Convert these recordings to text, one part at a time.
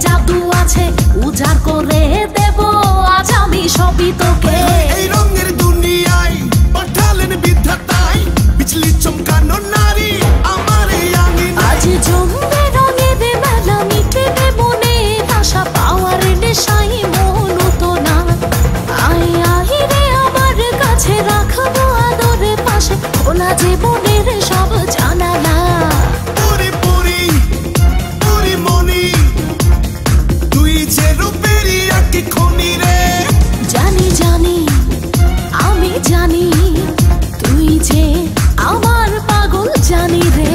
জাদু আছে উজাড় করে দেব আজ আমি সবই তোকে। এই রঙের দুনিয়ায় পাঠালেন বিধাতাই বিজলি চমকানো নারী আমার এই আঙিনায়। আজ জমবে রঙের মেলা মিটবে মনে আশা পাওয়ার নেশাই মন তো না। আয় আয় রে আমার কাছে রাখবো আদরে পাশে খোলা জীবনের সব জানালা। পুরি পুরি পুরি মনি তুই যে রূপেরই আঁকি খনি রে। জানি জানি আমি জানি তুই যে আমার পাগল জানি রে।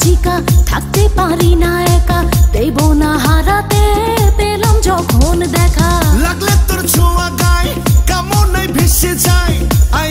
চিকা থাকতে পারি না একা দেব না হারাতে পেলাম যখন দেখা। লাগলে তোর ছোঁয়া গায় কামনায় ভেসে যায় আই